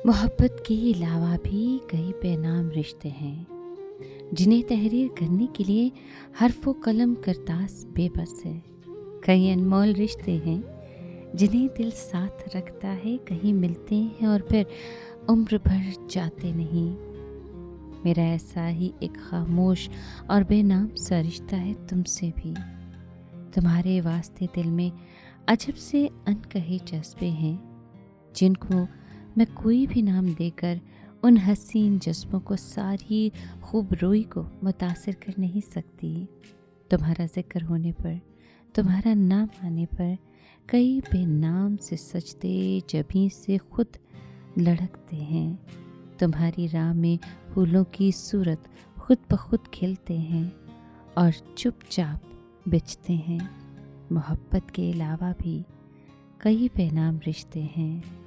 मोहब्बत के अलावा भी कई बेनाम रिश्ते हैं जिन्हें तहरीर करने के लिए हर्फ कलम करतास बेबस है। कई अनमोल रिश्ते हैं जिन्हें दिल साथ रखता है, कहीं मिलते हैं और फिर उम्र भर जाते नहीं। मेरा ऐसा ही एक खामोश और बेनाम सा रिश्ता है तुमसे भी। तुम्हारे वास्ते दिल में अजब से अनकहे जज्बे हैं जिनको मैं कोई भी नाम देकर उन हसीन जज्बों को, सारी खूबरोई को मुतासिर कर नहीं सकती। तुम्हारा जिक्र होने पर, तुम्हारा नाम आने पर कई बेनाम से सजदे जबीं से खुद लड़कते हैं। तुम्हारी राह में फूलों की सूरत खुद ब खुद खिलते हैं और चुपचाप बिछते हैं। मोहब्बत के अलावा भी कई बेनाम रिश्ते हैं।